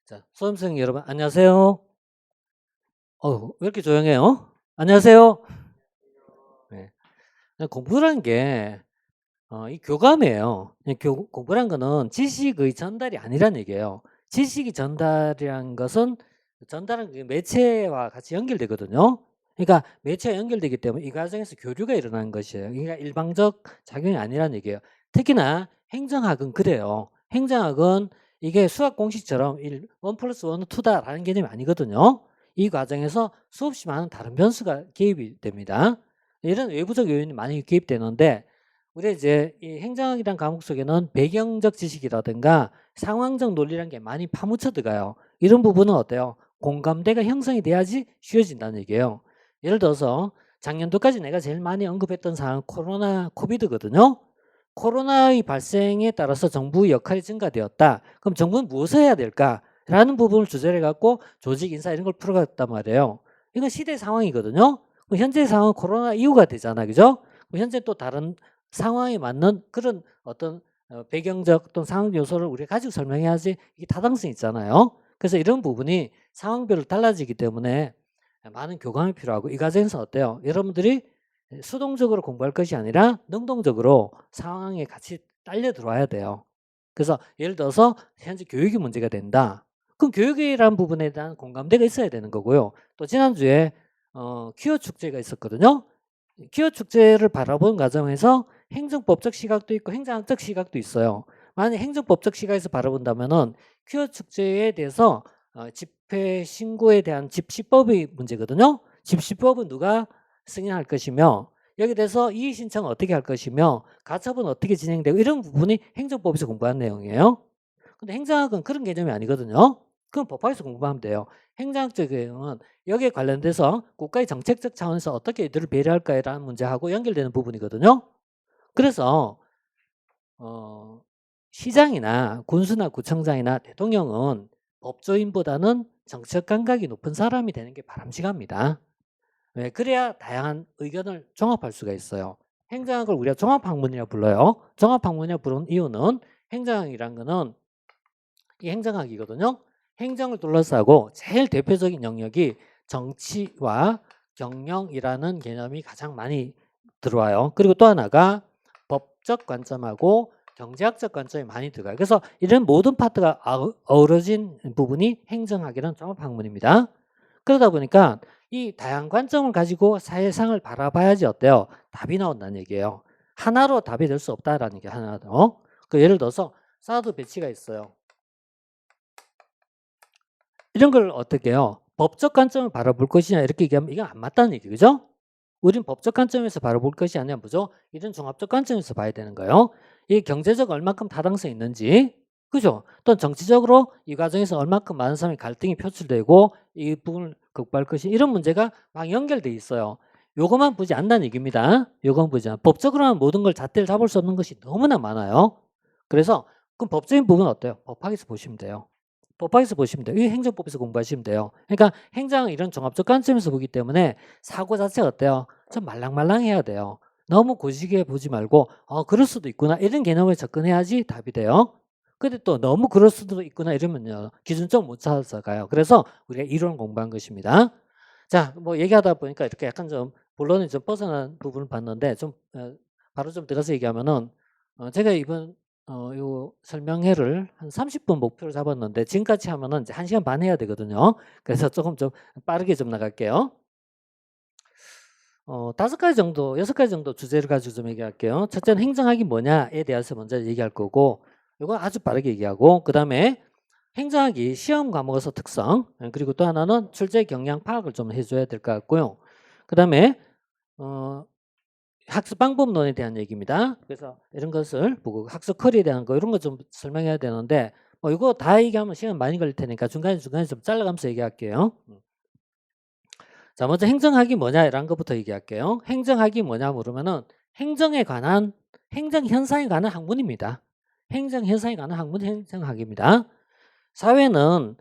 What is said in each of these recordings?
자, 수험생 여러분 안녕하세요. 왜 이렇게 조용해요? 안녕하세요. 네. 공부라는 게 이 교감이에요. 공부란 거는 지식의 전달이 아니란 얘기예요. 지식이 전달이란 것은 전달은 그 매체와 같이 연결되거든요. 그러니까 매체와 연결되기 때문에 이 과정에서 교류가 일어나는 것이에요. 그러니까 일방적 작용이 아니란 얘기예요. 특히나 행정학은 그래요. 행정학은 이게 수학 공식처럼 1 플러스 1은 2다라는 개념이 아니거든요. 이 과정에서 수없이 많은 다른 변수가 개입이 됩니다. 이런 외부적 요인이 많이 개입되는데 우리가 이제 이 행정학이란 과목 속에는 배경적 지식이라든가 상황적 논리라는 게 많이 파묻혀 들어가요. 이런 부분은 어때요? 공감대가 형성이 돼야지 쉬워진다는 얘기예요. 예를 들어서 작년도까지 내가 제일 많이 언급했던 사항은 코로나 코비드거든요. 코로나의 발생에 따라서 정부의 역할이 증가되었다. 그럼 정부는 무엇을 해야 될까? 라는 부분을 주제로 해갖고 조직 인사 이런 걸 풀어갔단 말이에요. 이건 시대 상황이거든요. 그럼 현재 상황은 코로나 이후가 되잖아. 그죠? 현재 또 다른 상황에 맞는 그런 어떤 배경적 또는 상황 요소를 우리가 가지고 설명해야지 이게 타당성이 있잖아요. 그래서 이런 부분이 상황별로 달라지기 때문에 많은 교감이 필요하고 이 과정에서 어때요? 여러분들이 수동적으로 공부할 것이 아니라 능동적으로 상황에 같이 딸려 들어와야 돼요. 그래서 예를 들어서 현재 교육이 문제가 된다. 그럼 교육이라는 부분에 대한 공감대가 있어야 되는 거고요. 또 지난주에 퀴어 축제가 있었거든요. 퀴어 축제를 바라본 과정에서 행정법적 시각도 있고 행정학적 시각도 있어요. 만약 행정법적 시각에서 바라본다면은 퀴어 축제에 대해서 집회 신고에 대한 집시법이 문제거든요. 집시법은 누가 승인할 것이며 여기에 대해서 이의 신청은 어떻게 할 것이며 가처분 어떻게 진행되고 이런 부분이 행정법에서 공부한 내용이에요. 근데 행정학은 그런 개념이 아니거든요. 그건 법학에서 공부하면 돼요. 행정학적 개념은 여기에 관련돼서 국가의 정책적 차원에서 어떻게 이들을 배려할까라는 문제하고 연결되는 부분이거든요. 그래서 어, 시장이나 군수나 구청장이나 대통령은 법조인보다는 정책 감각이 높은 사람이 되는 게 바람직합니다. 왜? 그래야 다양한 의견을 종합할 수가 있어요. 행정학을 우리가 종합학문이라고 불러요. 종합학문이라고 부르는 이유는 행정학이란 거는 이 행정학이거든요. 행정을 둘러싸고 제일 대표적인 영역이 정치와 경영이라는 개념이 가장 많이 들어와요. 그리고 또 하나가 법적 관점하고 경제학적 관점이 많이 들어가요. 그래서 이런 모든 파트가 어우러진 부분이 행정학이라는 종합학문입니다. 그러다 보니까 이 다양한 관점을 가지고 사회상을 바라봐야지 어때요? 답이 나온다는 얘기예요. 하나로 답이 될 수 없다라는 게 하나도. 그 예를 들어서 사드 배치가 있어요. 이런 걸 어떻게 해요? 법적 관점을 바라볼 것이냐 이렇게 얘기하면 이건 안 맞다는 얘기 그죠? 우린 법적 관점에서 바라볼 것이 아니라 뭐죠? 이런 종합적 관점에서 봐야 되는 거예요. 이 경제적 얼마큼 타당성이 있는지 그죠? 또 정치적으로 이 과정에서 얼마큼 많은 사람의 갈등이 표출되고 이 부분을 극복할 것이 이런 문제가 막 연결돼 있어요. 요것만 보지 않는다는 얘기입니다. 요것만 보지 않아. 법적으로는 모든 걸 잣대를 잡을 수 없는 것이 너무나 많아요. 그래서 그럼 법적인 부분은 어때요? 법학에서 보시면 돼요. 법학에서 보시면 돼요. 이 행정법에서 공부하시면 돼요. 그러니까 행정은 이런 종합적 관점에서 보기 때문에 사고 자체가 어때요? 좀 말랑말랑해야 돼요. 너무 고지게 보지 말고 그럴 수도 있구나 이런 개념에 접근해야지 답이 돼요. 근데 또 너무 그럴 수도 있구나 이러면요. 기준점 못 찾아가요. 그래서 우리가 이론 공부한 것입니다. 자, 뭐 얘기하다 보니까 이렇게 약간 좀 본론이 좀 벗어난 부분을 봤는데 좀 바로 좀 들어서 얘기하면은 제가 이번 요 설명회를 한 30분 목표로 잡았는데 지금까지 하면은 이제 1시간 반 해야 되거든요. 그래서 조금 좀 빠르게 좀 나갈게요. 5가지 정도, 6가지 정도 주제를 가지고 좀 얘기할게요. 첫째는 행정학이 뭐냐에 대해서 먼저 얘기할 거고, 이거 아주 빠르게 얘기하고, 그 다음에 행정학이 시험 과목에서 특성, 그리고 또 하나는 출제 경향 파악을 좀 해줘야 될 것 같고요. 그 다음에 학습 방법론에 대한 얘기입니다. 그래서 이런 것을 보고 학습 커리에 대한 거 이런 거 좀 설명해야 되는데 이거 다 얘기하면 시간 많이 걸릴 테니까 중간에 좀 잘라가면서 얘기할게요. 자, 먼저 행정학이 뭐냐 이런 것부터 얘기할게요. 행정학이 뭐냐 물으면은 행정에 관한 행정 현상에 관한 학문입니다. 행정 현상에 관한 학문이 행정학입니다. 사회는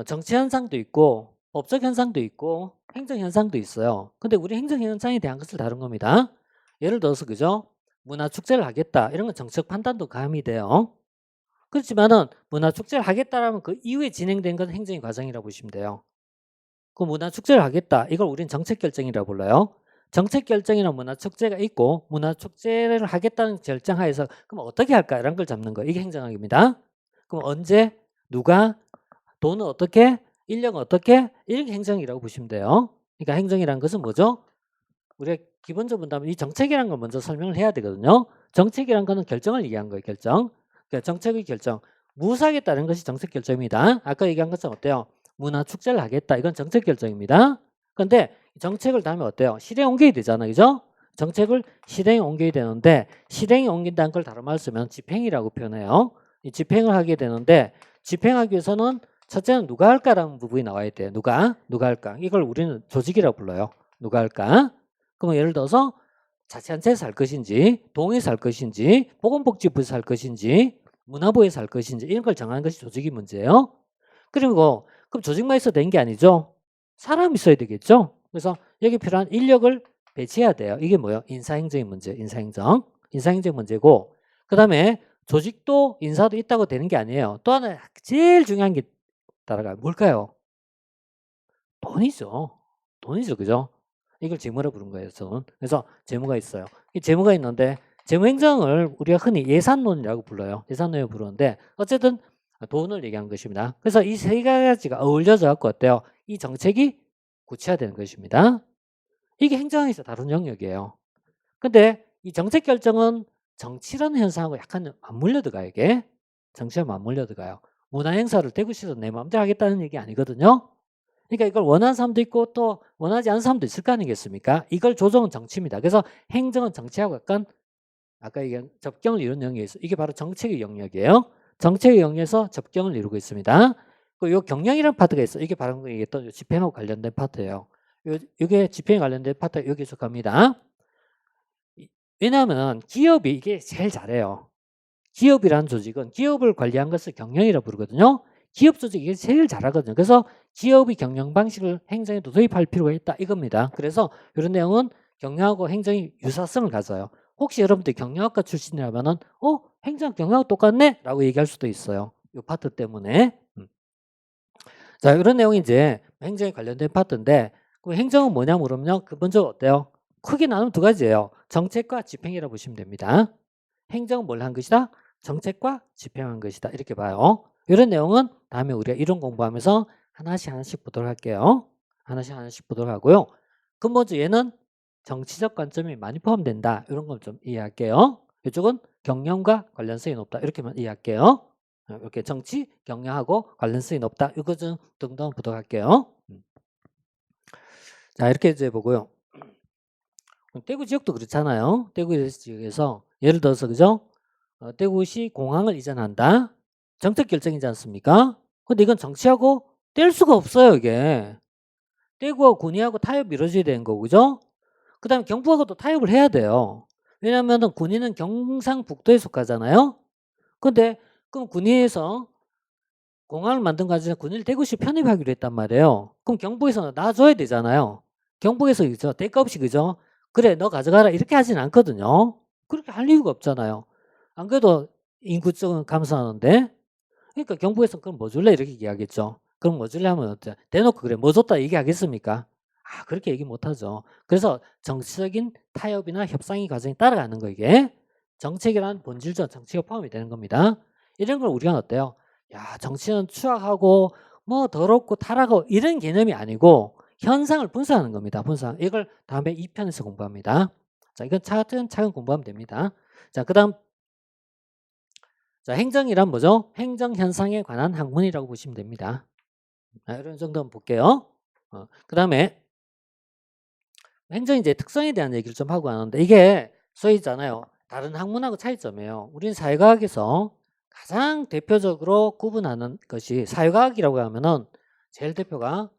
정치 현상도 있고 법적 현상도 있고 행정 현상도 있어요. 근데 우리 행정 현상에 대한 것을 다룬 겁니다. 예를 들어서 그죠? 문화 축제를 하겠다. 이런 건 정책 판단도 가미돼요. 그렇지만은 문화축제를 하겠다라면 그 이후에 진행된 건 행정의 과정이라고 보시면 돼요. 그 문화축제를 하겠다. 이걸 우리는 정책결정이라고 불러요. 정책결정이나 문화축제가 있고 문화축제를 하겠다는 결정하에서 그럼 어떻게 할까? 이런 걸 잡는 거. 이게 행정학입니다. 그럼 언제, 누가, 돈은 어떻게, 인력은 어떻게, 이렇게 행정이라고 보시면 돼요. 그러니까 행정이라는 것은 뭐죠? 우리가 기본적으로 본다면 이 정책이라는 걸 먼저 설명을 해야 되거든요. 정책이라는 거는 결정을 얘기한 거예요. 결정. 그러니까 정책의 결정. 무엇을 하겠다는 것이 정책 결정입니다. 아까 얘기한 것처럼 어때요? 문화축제를 하겠다. 이건 정책 결정입니다. 그런데 정책을 다음에 어때요? 실행 옮겨야 되잖아요. 그죠? 정책을 실행에 옮겨야 되는데 실행에 옮긴다는 걸 다른 말로 쓰면 집행이라고 표현해요. 이 집행을 하게 되는데 집행하기 위해서는 첫째는 누가 할까라는 부분이 나와야 돼요. 누가 할까? 이걸 우리는 조직이라고 불러요. 누가 할까? 그러면 예를 들어서 자치단체에서 할 것인지 동에서 할 것인지 보건복지부에서 할 것인지 문화부에서 할 것인지 이런 걸 정하는 것이 조직의 문제예요. 그리고 그럼 조직만 있어도 되는 게 아니죠. 사람이 있어야 되겠죠. 그래서 여기 필요한 인력을 배치해야 돼요. 이게 뭐예요? 인사행정의 문제, 인사행정 문제고 그 다음에 조직도 인사도 있다고 되는 게 아니에요. 또 하나 제일 중요한 게 따라가요. 뭘까요? 돈이죠. 그죠? 이걸 재무라 부른 거예요. 저는. 그래서 재무가 있어요. 이 재무가 있는데 재무행정을 우리가 흔히 예산론이라고 불러요. 예산론이라고 부르는데 어쨌든 돈을 얘기한 것입니다. 그래서 이 세 가지가 어울려져 갖고 어때요? 이 정책이 구체화되는 것입니다. 이게 행정에서 다룬 영역이에요. 근데 이 정책 결정은 정치라는 현상하고 약간 맞물려 들어가요. 이게 정치와 맞물려 들어가요. 문화 행사를 대구시에서 내 마음대로 하겠다는 얘기 아니거든요. 그러니까 이걸 원하는 사람도 있고 또 원하지 않는 사람도 있을 거 아니겠습니까? 이걸 조정은 정치입니다. 그래서 행정은 정치하고 약간 아까 얘기한 접경을 이루는 영역이 있어요. 이게 바로 정책의 영역이에요. 정책의 영역에서 접경을 이루고 있습니다. 그리고 요 경영이라는 파트가 있어요. 이게 바로 얘기했던 집행하고 관련된 파트예요. 이게 집행에 관련된 파트가 여기 속합니다. 왜냐하면 기업이 이게 제일 잘해요. 기업이라는 조직은 기업을 관리한 것을 경영이라고 부르거든요. 기업 조직이 이게 제일 잘하거든요. 그래서 기업의 경영 방식을 행정에도 도입할 필요가 있다 이겁니다. 그래서 이런 내용은 경영하고 행정이 유사성을 가져요. 혹시 여러분들 경영학과 출신이라면은 행정 경영하고 똑같네? 라고 얘기할 수도 있어요. 이 파트 때문에. 자, 이런 내용이 이제 행정에 관련된 파트인데 그럼 행정은 뭐냐 물으면요. 근본적으로 어때요? 크게 나누면 두 가지예요. 정책과 집행이라고 보시면 됩니다. 행정은 뭘 한 것이다? 정책과 집행한 것이다. 이렇게 봐요. 이런 내용은 다음에 우리가 이론 공부하면서 하나씩 보도록 할게요. 하나씩 보도록 하고요. 근본적으로 얘는 정치적 관점이 많이 포함된다. 이런 걸 좀 이해할게요. 이쪽은 경영과 관련성이 높다. 이렇게만 이해할게요. 이렇게 정치, 경영하고 관련성이 높다. 이거 좀 등등 보도록 할게요. 자, 이렇게 이제 보고요. 대구 지역도 그렇잖아요. 대구 지역에서 예를 들어서 그죠? 대구시 공항을 이전한다. 정책 결정이지 않습니까? 근데 이건 정치하고 뗄 수가 없어요, 이게. 대구하고 군위하고 타협이 이루어져야 되는 거고, 그죠? 그 다음에 경북하고도 타협을 해야 돼요. 왜냐하면 군위는 경상북도에 속하잖아요. 근데 그럼 군위에서 공항을 만든 과정에서 군위를 대구시 편입하기로 했단 말이에요. 그럼 경북에서는 놔줘야 되잖아요. 경북에서 그죠? 대가 없이 그죠? 그래, 너 가져가라. 이렇게 하진 않거든요. 그렇게 할 이유가 없잖아요. 안 그래도 인구 쪽은 감소하는데 그러니까 경북에서 그럼 뭐 줄래 이렇게 얘기하겠죠. 그럼 뭐 줄래 하면 어때? 대놓고 그래 뭐 줬다 얘기하겠습니까? 그렇게 얘기 못하죠. 그래서 정치적인 타협이나 협상의 과정이 따라가는 거 이게 정책이란 본질적 정치가 포함이 되는 겁니다. 이런 걸 우리가 어때요? 야 정치는 추악하고 뭐 더럽고 타락하고 이런 개념이 아니고 현상을 분석하는 겁니다. 분석. 이걸 다음에 2편에서 공부합니다. 자 이건 차근차근 공부하면 됩니다. 자 그다음 자, 행정이란 뭐죠? 행정 현상에 관한 학문이라고 보시면 됩니다. 이런 정도 한번 볼게요. 그 다음에 행정 이제 특성에 대한 얘기를 좀 하고 하는데 이게 소위 있잖아요. 다른 학문하고 차이점이에요. 우리는 사회과학에서 가장 대표적으로 구분하는 것이 사회과학이라고 하면은 제일 대표가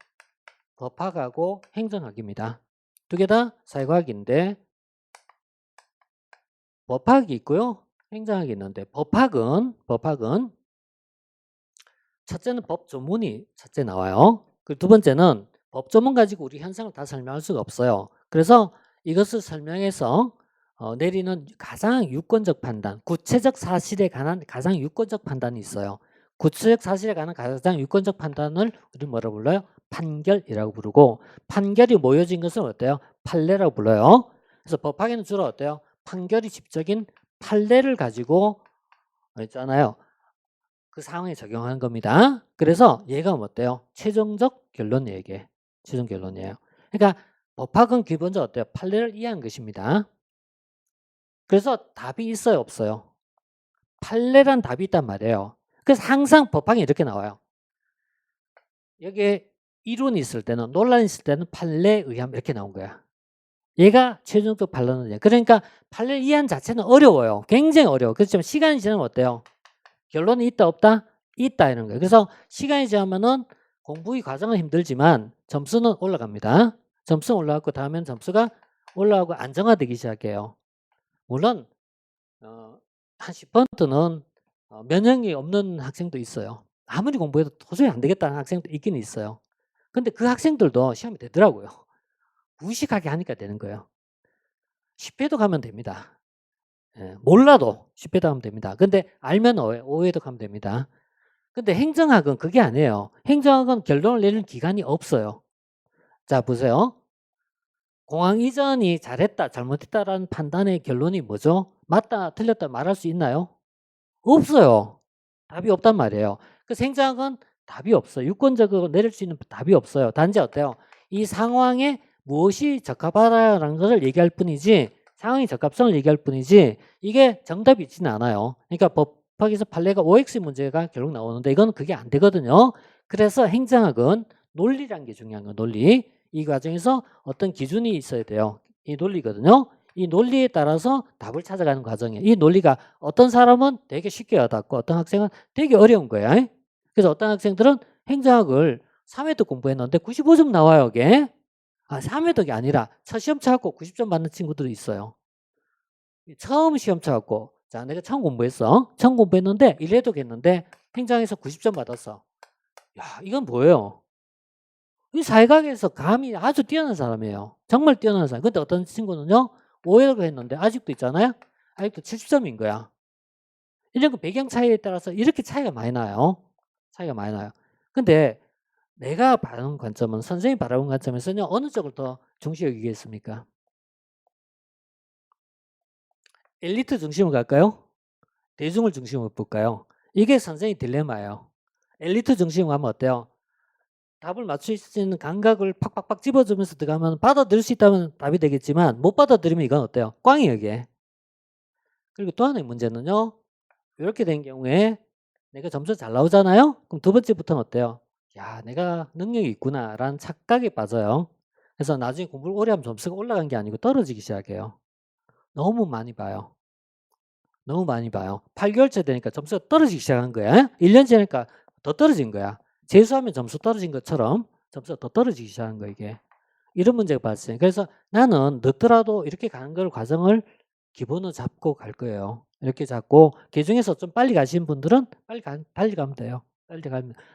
법학하고 행정학입니다. 두 개 다 사회과학인데 법학이 있고요. 행정학이 있는데 법학은 첫째는 법 조문이 첫째 나와요. 그리고 두 번째는 법 조문 가지고 우리 현상을 다 설명할 수가 없어요. 그래서 이것을 설명해서 내리는 가장 유권적 판단, 구체적 사실에 관한 가장 유권적 판단이 있어요. 구체적 사실에 관한 가장 유권적 판단을 우리 뭐라 불러요? 판결이라고 부르고, 판결이 모여진 것은 어때요? 판례라고 불러요. 그래서 법학에는 주로 어때요? 판결이 집적인 판례를 가지고 있잖아요. 그 상황에 적용하는 겁니다. 그래서 얘가 뭐 어때요? 최종적 결론 얘기해. 최종 결론이에요. 그러니까 법학은 기본적으로 어때요? 판례를 이해한 것입니다. 그래서 답이 있어요, 없어요? 판례란 답이 있단 말이에요. 그래서 항상 법학이 이렇게 나와요. 여기에 이론이 있을 때는, 논란이 있을 때는 판례에 의하면 이렇게 나온 거야. 얘가 최종적 판례는, 그러니까 판례를 이해하는 자체는 어려워요. 굉장히 어려워. 그렇지만 시간이 지나면 어때요? 결론이 있다, 없다? 있다, 이런 거예요. 그래서 시간이 지나면은 공부의 과정은 힘들지만 점수는 올라갑니다. 점수는 올라가고 다음엔 점수가 올라가고 안정화되기 시작해요. 물론 한 10%는 면역이 없는 학생도 있어요. 아무리 공부해도 도저히 안 되겠다는 학생도 있긴 있어요. 근데 그 학생들도 시험이 되더라고요. 무식하게 하니까 되는 거예요. 10회도 가면 됩니다. 예, 몰라도 10회도 가면 됩니다. 근데 알면 5회도 가면 됩니다. 근데 행정학은 그게 아니에요. 행정학은 결론을 내리는 기간이 없어요. 자, 보세요. 공항 이전이 잘했다, 잘못했다라는 판단의 결론이 뭐죠? 맞다, 틀렸다 말할 수 있나요? 없어요. 답이 없단 말이에요. 그래서 행정학은 답이 없어요. 유권적으로 내릴 수 있는 답이 없어요. 단지 어때요? 이 상황에 무엇이 적합하다라는 것을 얘기할 뿐이지, 상황의 적합성을 얘기할 뿐이지 이게 정답이 있지는 않아요. 그러니까 법학에서 판례가 OX 문제가 결국 나오는데 이건 그게 안 되거든요. 그래서 행정학은 논리라는 게 중요한 거예요. 논리. 이 과정에서 어떤 기준이 있어야 돼요. 이 논리거든요. 이 논리에 따라서 답을 찾아가는 과정이에요. 이 논리가 어떤 사람은 되게 쉽게 와닿고 어떤 학생은 되게 어려운 거야. 그래서 어떤 학생들은 행정학을 3회도 공부했는데 95점 나와요, 이게. 3회독이 아니라 첫 시험 쳐갖고 90점 받는 친구들이 있어요. 처음 시험 쳐갖고, 자, 내가 처음 공부했어. 처음 공부했는데 1회독 했는데 행정에서 90점 받았어. 야, 이건 뭐예요? 이 사회학에서 감이 아주 뛰어난 사람이에요. 정말 뛰어난 사람. 근데 어떤 친구는요, 5회독 했는데 아직도 있잖아요. 아직도 70점인 거야. 이런 거 배경 차이에 따라서 이렇게 차이가 많이 나요. 차이가 많이 나요. 근데 내가 바라는 관점은, 선생님이 바라는 관점에서는 어느 쪽을 더 중시 여기겠습니까? 엘리트 중심으로 갈까요? 대중을 중심으로 볼까요? 이게 선생님 딜레마예요. 엘리트 중심으로 가면 어때요? 답을 맞출 수 있는 감각을 팍팍팍 집어주면서 들어가면 받아들일 수 있다면 답이 되겠지만 못 받아들이면 이건 어때요? 꽝이에요, 이게. 그리고 또 하나의 문제는요. 이렇게 된 경우에 내가 점수 잘 나오잖아요? 그럼 두 번째부터는 어때요? 야, 내가 능력이 있구나라는 착각에 빠져요. 그래서 나중에 공부를 오래 하면 점수가 올라간 게 아니고 떨어지기 시작해요. 너무 많이 봐요. 너무 많이 봐요. 8개월째 되니까 점수가 떨어지기 시작한 거야. 1년 지나니까 더 떨어진 거야. 재수하면 점수 떨어진 것처럼 점수가 더 떨어지기 시작한 거야, 이게. 이런 문제가 발생. 그래서 나는 늦더라도 이렇게 가는 걸 과정을 기본으로 잡고 갈 거예요. 이렇게 잡고, 그중에서 좀 빨리 가시는 분들은 달리 가면 돼요.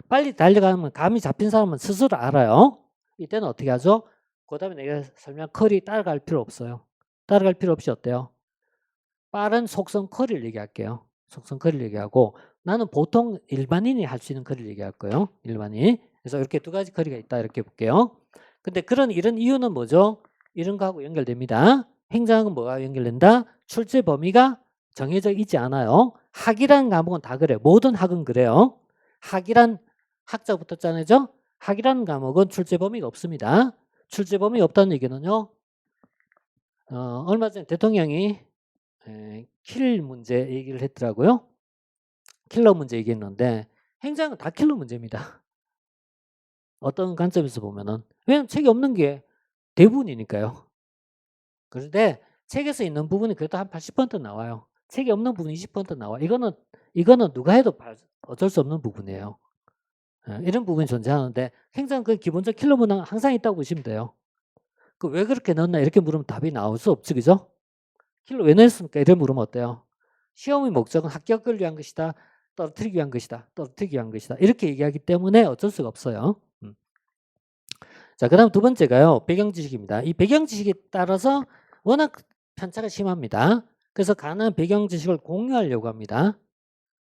빨리 달려가면 감이 잡힌 사람은 스스로 알아요. 이때는 어떻게 하죠? 그 다음에 내가 설명한 커리 따라갈 필요 없어요. 따라갈 필요 없이 어때요? 빠른 속성 커리를 얘기할게요. 속성 커리를 얘기하고, 나는 보통 일반인이 할 수 있는 커리를 얘기할 거예요. 일반인. 그래서 이렇게 두 가지 커리가 있다, 이렇게 볼게요. 근데 이런 이유는 뭐죠? 이런 거하고 연결됩니다. 행정학은 뭐가 연결된다? 출제 범위가 정해져 있지 않아요. 학이라는 과목은 다 그래요. 모든 학은 그래요. 학이란 학자 붙었잖아요. 학이라는 과목은 출제 범위가 없습니다. 출제 범위가 없다는 얘기는요. 얼마 전에 대통령이 킬 문제 얘기를 했더라고요. 킬러 문제 얘기했는데 행정은 다 킬러 문제입니다. 어떤 관점에서 보면은. 왜냐면 책이 없는 게 대부분이니까요. 그런데 책에서 있는 부분이 그래도 한 80% 나와요. 책이 없는 부분이 20% 나와. 이거는 누가 해도 어쩔 수 없는 부분이에요. 이런 부분이 존재하는데 행정 그 기본적 킬러 문항 항상 있다고 보시면 돼요. 그 왜 그렇게 넣었나 이렇게 물으면 답이 나올 수 없지, 그죠? 킬러 왜 넣었습니까? 이렇게 물으면 어때요? 시험의 목적은 합격을 위한 것이다. 떨어뜨리기 위한 것이다. 떨어뜨리기 위한 것이다. 이렇게 얘기하기 때문에 어쩔 수가 없어요. 자, 그 다음 두 번째가요. 배경 지식입니다. 이 배경 지식에 따라서 워낙 편차가 심합니다. 그래서 가능한 배경 지식을 공유하려고 합니다.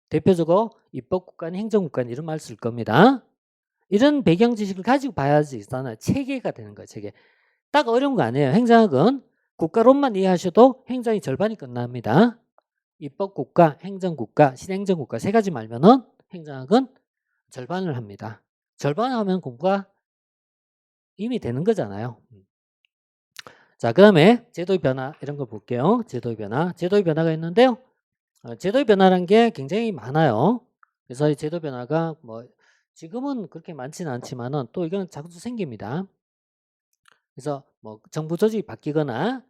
대표적으로 입법국가는 행정국가는 이런 말 쓸 겁니다. 이런 배경 지식을 가지고 봐야지 있잖아요. 체계가 되는 거예요. 체계. 딱 어려운 거 아니에요. 행정학은 국가론만 이해하셔도 행정이 절반이 끝납니다. 입법국가, 행정국가, 신행정국가 세 가지 말면은 행정학은 절반을 합니다. 절반을 하면 공부가 이미 되는 거잖아요. 자, 그 다음에 제도의 변화 이런 거 볼게요. 제도의 변화. 제도의 변화가 있는데요. 제도의 변화라는 게 굉장히 많아요. 그래서 이 제도 변화가 뭐 지금은 그렇게 많지는 않지만은 또 이건 자주 생깁니다. 그래서 뭐 정부 조직이 바뀌거나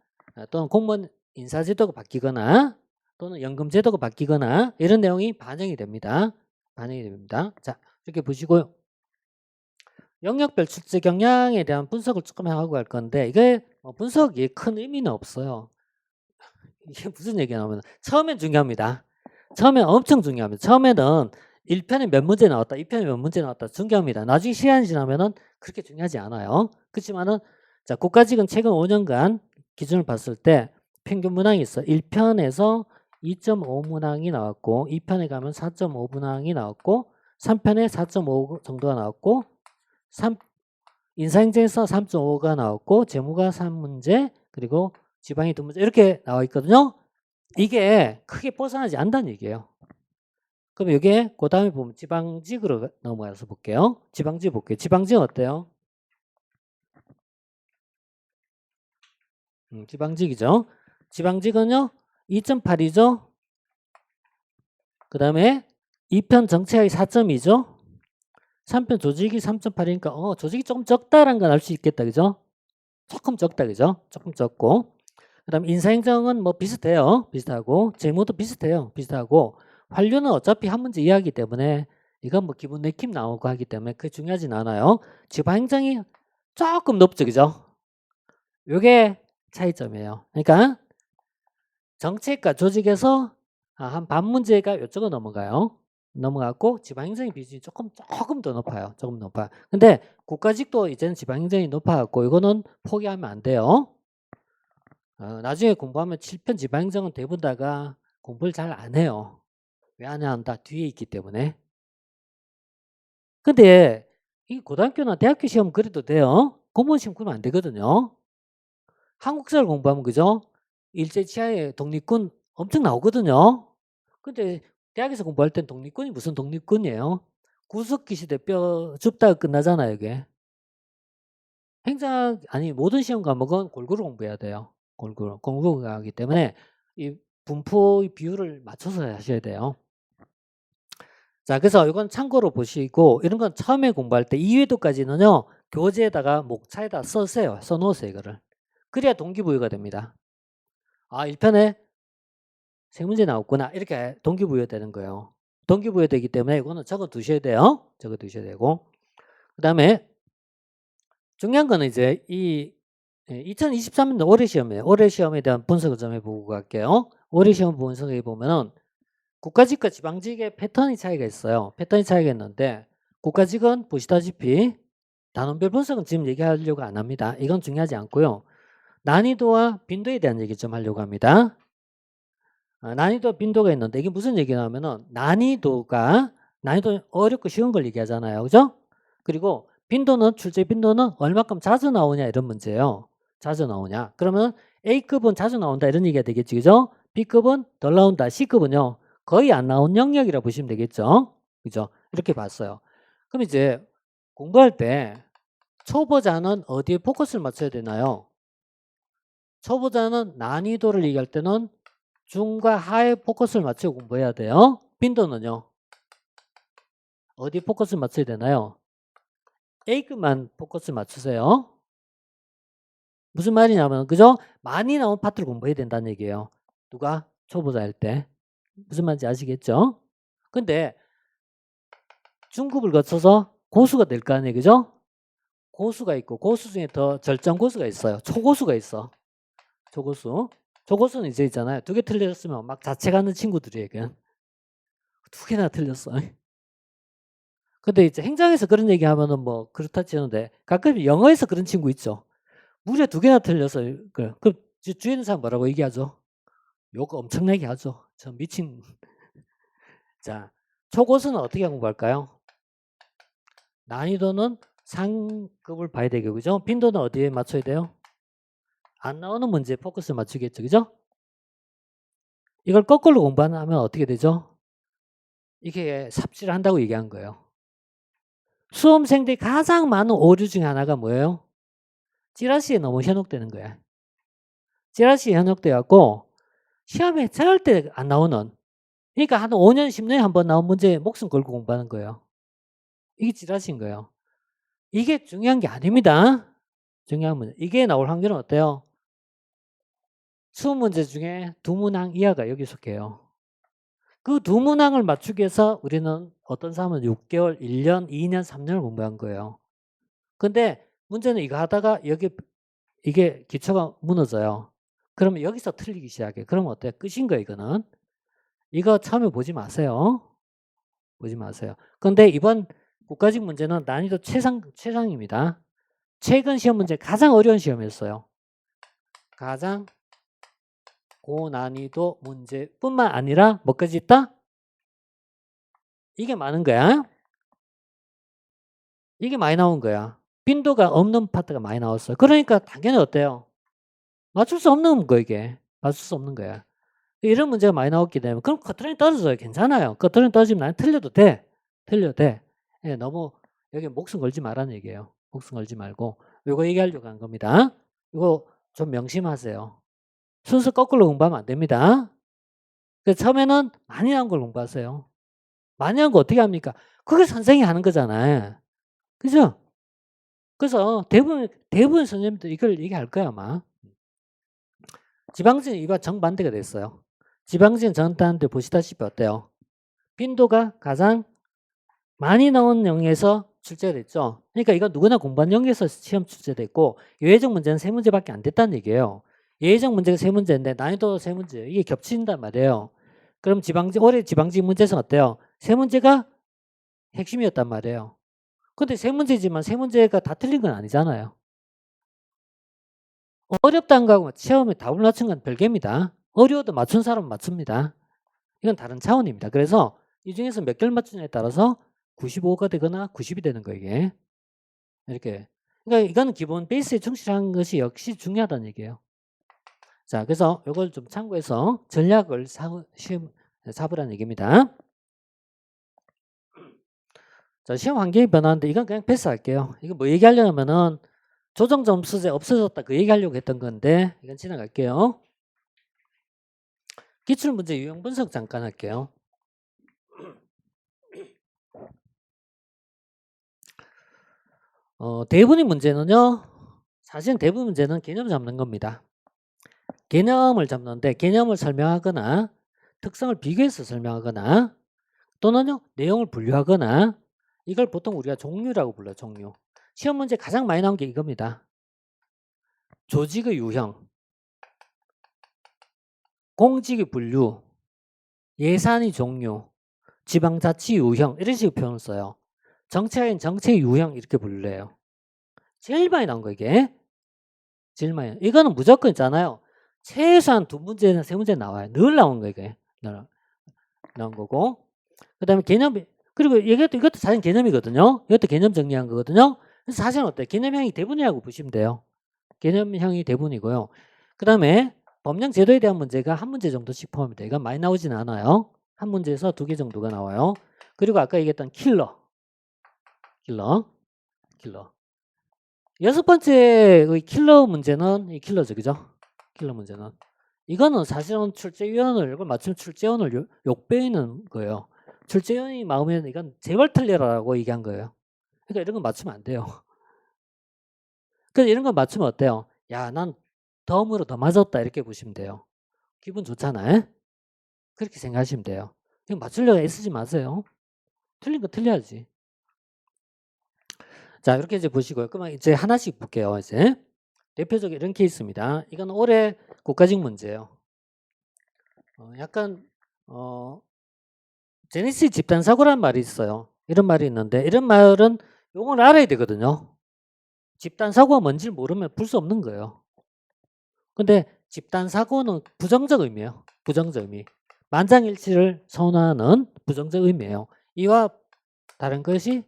또는 공무원 인사 제도가 바뀌거나 또는 연금 제도가 바뀌거나 이런 내용이 반영이 됩니다. 반영이 됩니다. 자, 이렇게 보시고요. 영역별 출제 경향에 대한 분석을 조금 하고 갈 건데 이게 분석이 큰 의미는 없어요. 이게 무슨 얘기냐면 처음엔 중요합니다. 처음엔 엄청 중요합니다. 처음에는 1편에 몇 문제 나왔다, 2편에 몇 문제 나왔다 중요합니다. 나중에 시간이 지나면은 그렇게 중요하지 않아요. 그렇지만은 자, 국가직은 최근 5년간 기준을 봤을 때 평균 문항이 있어. 1편에서 2.5문항이 나왔고 2편에 가면 4.5문항이 나왔고 3편에 4.5 정도가 나왔고 인사행정에서 3.5가 나왔고 재무가 3문제 그리고 지방이 2문제 이렇게 나와 있거든요. 이게 크게 벗어나지 않는다는 얘기예요. 그럼 이게 그 다음에 보면 지방직으로 넘어가서 볼게요. 지방직 볼게요. 지방직은 어때요? 지방직이죠. 지방직은요 2.8이죠. 그 다음에 2편 정책학이 4.2죠. 3편 조직이 3.8이니까 조직이 조금 적다라는 건 알 수 있겠다. 그죠? 조금 적다. 그죠? 조금 적고 그 다음에 인사행정은 뭐 비슷해요. 비슷하고 재무도 비슷해요. 비슷하고 환류는 어차피 한 문제 이해하기 때문에 이건 뭐 기본 내킴 나오고 하기 때문에 그게 중요하진 않아요. 지방행정이 조금 높죠. 그죠? 요게 차이점이에요. 그러니까 정책과 조직에서 한 반 문제가 이쪽으로 넘어가요. 넘어갔고 지방행정의 비중이 조금 더 높아요. 조금 높아. 근데 국가직도 이제는 지방행정이 높아갖고 이거는 포기하면 안 돼요. 나중에 공부하면 7편 지방행정은 대부분 다가 공부를 잘 안 해요. 왜 안 한다? 뒤에 있기 때문에. 근데 이 고등학교나 대학교 시험 그래도 돼요. 공무원 시험 그러면 안 되거든요. 한국사를 공부하면 그죠? 일제치하에 독립군 엄청 나오거든요. 근데 대학에서 공부할 땐 독립군이 무슨 독립군이에요? 구석기 시대 뼈 줍다가 끝나잖아요, 이게. 모든 시험 과목은 골고루 공부해야 돼요. 골고루 공부가 하기 때문에 이 분포의 비율을 맞춰서 하셔야 돼요. 자, 그래서 이건 참고로 보시고 이런 건 처음에 공부할 때 2회도까지는요. 교재에다가 목차에다 써세요. 써놓으세요, 이거를. 그래야 동기부여가 됩니다. 1편에 세 문제 나왔구나. 이렇게 동기부여되는 거예요. 동기부여되기 때문에 이거는 적어 두셔야 돼요. 적어 두셔야 되고. 그다음에 중요한 거는 이제 이 2023년 올해 시험이에요. 올해 시험에 대한 분석을 좀 해보고 갈게요. 올해 시험 분석해 보면은 국가직과 지방직의 패턴이 차이가 있어요. 패턴이 차이가 있는데 국가직은 보시다시피 단원별 분석은 지금 얘기하려고 안 합니다. 이건 중요하지 않고요. 난이도와 빈도에 대한 얘기 좀 하려고 합니다. 난이도 빈도가 있는데 이게 무슨 얘기냐면은 난이도 어렵고 쉬운 걸 얘기하잖아요. 그죠? 그리고 출제 빈도는 얼마큼 자주 나오냐 이런 문제예요. 자주 나오냐. 그러면 A급은 자주 나온다 이런 얘기가 되겠지. 그죠? B급은 덜 나온다. C급은요. 거의 안 나온 영역이라고 보시면 되겠죠. 그죠? 이렇게 봤어요. 그럼 이제 공부할 때 초보자는 어디에 포커스를 맞춰야 되나요? 초보자는 난이도를 얘기할 때는 중과 하에 포커스를 맞추고 공부해야 돼요. 빈도는요. 어디 포커스를 맞춰야 되나요? A급만 포커스를 맞추세요. 무슨 말이냐면 그죠? 많이 나온 파트를 공부해야 된다는 얘기예요. 누가? 초보자 할 때. 무슨 말인지 아시겠죠? 근데 중급을 거쳐서 고수가 될 거 아니에요. 그죠? 고수가 있고 고수 중에 더 절정 고수가 있어요. 초고수가 있어. 초고수. 초고수는 이제 있잖아요. 2개 틀렸으면 막 자책하는 친구들이에요. 2개나 틀렸어. 근데 이제 행정에서 그런 얘기하면은 뭐 그렇다 치는데 가끔 영어에서 그런 친구 있죠. 무려 2개나 틀렸어요. 그럼 주위에 있는 사람 뭐라고 얘기하죠? 욕 엄청나게 하죠. 저 미친. 자, 초고수는 어떻게 공부할까요? 난이도는 상급을 봐야 되고, 그죠? 빈도는 어디에 맞춰야 돼요? 안 나오는 문제에 포커스를 맞추겠죠, 그죠? 이걸 거꾸로 공부하면 어떻게 되죠? 이게 삽질을 한다고 얘기한 거예요. 수험생들이 가장 많은 오류 중에 하나가 뭐예요? 찌라시에 너무 현혹되는 거야. 찌라시에 현혹돼갖고 시험에 절대 안 나오는, 그러니까 한 5년, 10년에 한 번 나온 문제에 목숨 걸고 공부하는 거예요. 이게 찌라시인 거예요. 이게 중요한 게 아닙니다. 중요한 문제. 이게 나올 확률은 어때요? 20문제 중에 2문항 이하가 여기 속해요. 그 2문항을 맞추기 위해서 우리는 어떤 사람은 6개월, 1년, 2년, 3년을 공부한 거예요. 근데 문제는 이거 하다가 여기 이게 기초가 무너져요. 그러면 여기서 틀리기 시작해. 그러면 어때요? 끝인 거예요, 이거는. 이거 처음에 보지 마세요. 보지 마세요. 근데 이번 국가직 문제는 난이도 최상입니다. 최근 시험 문제 가장 어려운 시험이었어요. 가장 고난이도 문제뿐만 아니라 뭐까지 있다? 이게 많은 거야. 이게 많이 나온 거야. 빈도가 없는 파트가 많이 나왔어요. 그러니까 당연히 어때요? 맞출 수 없는 거 이게. 맞출 수 없는 거야. 이런 문제가 많이 나왔기 때문에 그럼 커트라인 떨어져요. 괜찮아요. 커트라인 떨어지면 난 틀려도 돼. 틀려도 돼. 예, 너무 여기 목숨 걸지 말라는 얘기예요. 목숨 걸지 말고 이거 얘기하려고 한 겁니다. 이거 좀 명심하세요. 순서 거꾸로 공부하면 안 됩니다. 그래서 처음에는 많이 나온 걸 공부하세요. 많이 나온 거 어떻게 합니까? 그게 선생님이 하는 거잖아요. 그죠? 그래서 대부분 선생님들 이걸 얘기할 거야 아마. 지방지는 이와 정반대가 됐어요. 지방지는 전단들 보시다시피 어때요? 빈도가 가장 많이 나온 영역에서 출제가 됐죠. 그러니까 이건 누구나 공부한 영역에서 시험 출제됐고 예외적 문제는 3문제밖에 안 됐다는 얘기예요. 예외적 문제가 3문제인데 난이도 3문제 이게 겹친단 말이에요. 그럼 올해 지방지 문제에서 어때요? 3문제가 핵심이었단 말이에요. 근데 3문제지만 3문제가 다 틀린 건 아니잖아요. 어렵다는 거하고 시험에 답을 맞춘 건 별개입니다. 어려워도 맞춘 사람은 맞춥니다. 이건 다른 차원입니다. 그래서 이 중에서 몇 개를 맞추냐에 따라서 95가 되거나 90이 되는 거예요, 이게. 이렇게. 그러니까 이거는 기본 베이스에 충실한 것이 역시 중요하다는 얘기예요. 자, 그래서 이걸 좀 참고해서 전략을 잡으라는 얘기입니다. 자, 시험 환경이 변하는데 이건 그냥 패스할게요. 이거 뭐 얘기하려면은 조정 점수제 없어졌다 그 얘기하려고 했던 건데 이건 지나갈게요. 기출문제 유형 분석 잠깐 할게요. 대부분의 문제는요. 사실 대부분 문제는 개념 잡는 겁니다. 개념을 잡는데 개념을 설명하거나 특성을 비교해서 설명하거나 또는요 내용을 분류하거나 이걸 보통 우리가 종류라고 불러요. 종류. 시험 문제 가장 많이 나온 게 이겁니다. 조직의 유형, 공직의 분류, 예산의 종류, 지방자치 유형 이런 식으로 표현을 써요. 정책인 정책 유형 이렇게 불러요. 제일 많이 나온 거 이게. 제일 많이. 이거는 무조건 있잖아요. 최소한 2문제나 3문제 나와요. 늘 나온 거 이게. 나온 거고. 그다음에 개념 그리고 이것도 사실 개념이거든요. 이것도 개념 정리한 거거든요. 그래서 사실은 어때요? 개념형이 대부분이라고 보시면 돼요. 개념형이 대부분이고요. 그다음에 법령 제도에 대한 문제가 한 문제 정도씩 포함됩니다. 이건 많이 나오진 않아요. 한 문제에서 2개 정도가 나와요. 그리고 아까 얘기했던 킬러. 6번째 킬러 문제는 이 킬러죠. 그죠? 킬러 문제는. 이거는 사실은 출제위원을 이걸 맞추면 출제위원을 욕배이는 거예요. 출제위원이 마음에는 이건 제발 틀려라라고 얘기한 거예요. 그러니까 이런 거 맞추면 안 돼요. 그래서 이런 거 맞추면 어때요? 야, 난 덤으로 더 맞았다 이렇게 보시면 돼요. 기분 좋잖아요. 그렇게 생각하시면 돼요. 이거 맞추려고 애쓰지 마세요. 틀린 거 틀려야지. 자, 이렇게 이제 보시고요. 그러면 이제 하나씩 볼게요. 이제 대표적인 이런 케이스입니다. 이건 올해 국가직 문제예요. 약간 제네시스 집단 사고라는 말이 있어요. 이런 말이 있는데 이런 말은 용어를 알아야 되거든요. 집단 사고가 뭔지를 모르면 풀 수 없는 거예요. 근데 집단 사고는 부정적 의미예요. 부정적 의미. 만장일치를 선호하는 부정적 의미예요. 이와 다른 것이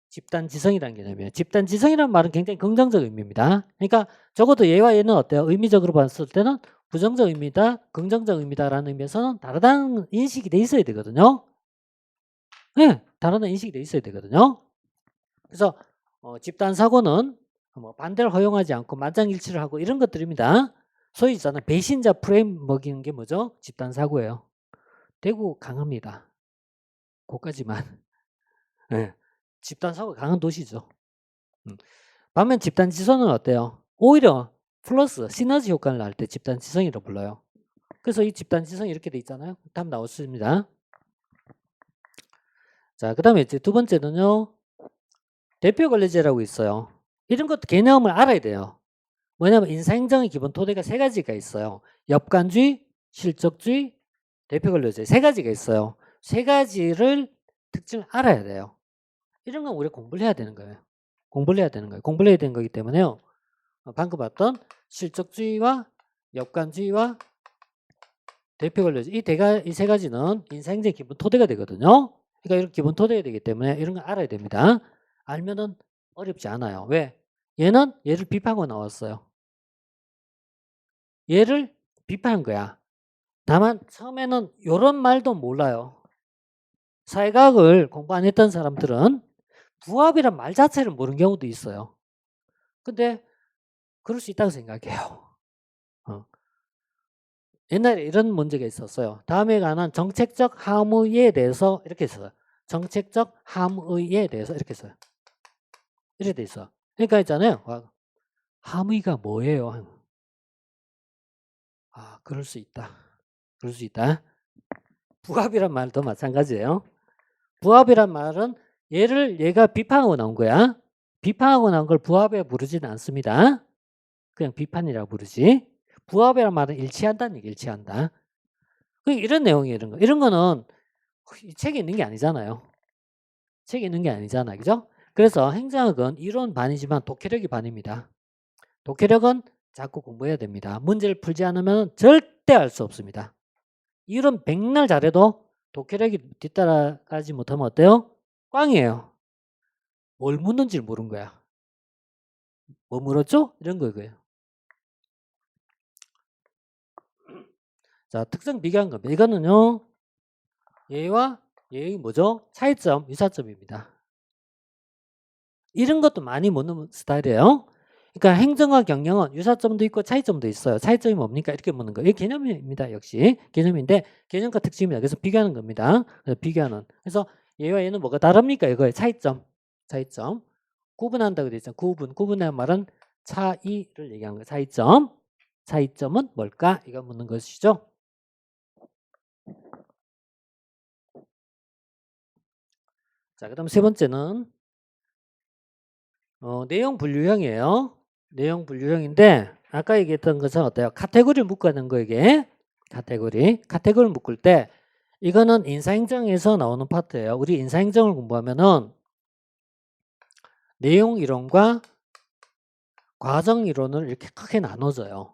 집단지성이라는 개념이에요. 집단지성이라는 말은 굉장히 긍정적 의미입니다. 그러니까 적어도 얘와 얘는 어때요? 의미적으로 봤을 때는 부정적 의미다, 긍정적 의미다라는 의미에서는 다르다는 인식이 돼 있어야 되거든요. 네, 다르다는 인식이 돼 있어야 되거든요. 그래서 집단 사고는 뭐 반대를 허용하지 않고 만장일치를 하고 이런 것들입니다. 소위 있잖아요. 배신자 프레임 먹이는 게 뭐죠? 집단 사고예요. 대구 강합니다. 고까지만. 네. 집단 사고 강한 도시죠. 반면 집단 지성은 어때요? 오히려 플러스 시너지 효과를 낼 때 집단 지성이라고 불러요. 그래서 이 집단 지성이 이렇게 돼 있잖아요. 답 나왔습니다. 자, 그다음에 이제 두 번째는요. 대표 권리제라고 있어요. 이런 것도 개념을 알아야 돼요. 뭐냐면 인사행정의 기본 토대가 세 가지가 있어요. 엽관주의, 실적주의, 대표 권리제 세 가지가 있어요. 세 가지를 특징을 알아야 돼요. 이런 건 우리가 공부를 해야 되는 거예요. 공부를 해야 되는 거예요. 공부를 해야 되는 거기 때문에요. 방금 봤던 실적주의와 엽관주의와 대표 권리제 이 세 가지는 인사행정의 기본 토대가 되거든요. 그러니까 이런 기본 토대가 되기 때문에 이런 거 알아야 됩니다. 알면은 어렵지 않아요. 왜? 얘를 비판하고 나왔어요. 얘를 비판한 거야. 다만 처음에는 이런 말도 몰라요. 사회과학을 공부 안 했던 사람들은 부합이란 말 자체를 모르는 경우도 있어요. 근데 그럴 수 있다고 생각해요. 옛날에 이런 문제가 있었어요. 다음에 관한 정책적 함의에 대해서 이렇게 써요. 정책적 함의에 대해서 이렇게 써요. 이렇게 돼 있어. 그러니까 있잖아요. 함의가 뭐예요? 아, 그럴 수 있다. 그럴 수 있다. 부합이란 말도 마찬가지예요. 부합이란 말은 얘가 비판하고 나온 거야. 비판하고 나온 걸 부합에 부르지는 않습니다. 그냥 비판이라고 부르지. 부합이란 말은 일치한다는 얘기, 일치한다. 이런 내용이에요, 이런 거. 이런 거는 책에 있는 게 아니잖아요. 책에 있는 게 아니잖아, 그죠? 그래서 행정학은 이론 반이지만 독해력이 반입니다. 독해력은 자꾸 공부해야 됩니다. 문제를 풀지 않으면 절대 알 수 없습니다. 이론 백날 잘해도 독해력이 뒤따라가지 못하면 어때요? 꽝이에요. 뭘 묻는지를 모르는 거야. 뭐 물었죠? 이런 거예요. 자, 특성 비교한 겁니다. 이거는요, 얘와 얘의 뭐죠? 차이점, 유사점입니다. 이런 것도 많이 묻는 스타일이에요. 그러니까 행정과 경영은 유사점도 있고 차이점도 있어요. 차이점이 뭡니까? 이렇게 묻는 거예요. 이게 개념입니다. 역시 개념인데 개념과 특징입니다. 그래서 비교하는 겁니다. 그래서 비교하는. 그래서 얘와 얘는 뭐가 다릅니까? 이거예요. 차이점. 구분한다고 되어 있잖아요. 구분이라는 말은 차이를 얘기하는 거예요. 차이점. 차이점은 뭘까? 이거 묻는 것이죠. 자, 그다음 세 번째는 내용 분류형이에요. 내용 분류형인데 아까 얘기했던 것은 어때요? 카테고리를 묶어내는 거 이게. 카테고리를 묶을 때 이거는 인사행정에서 나오는 파트예요. 우리 인사행정을 공부하면은 내용 이론과 과정 이론을 이렇게 크게 나눠져요.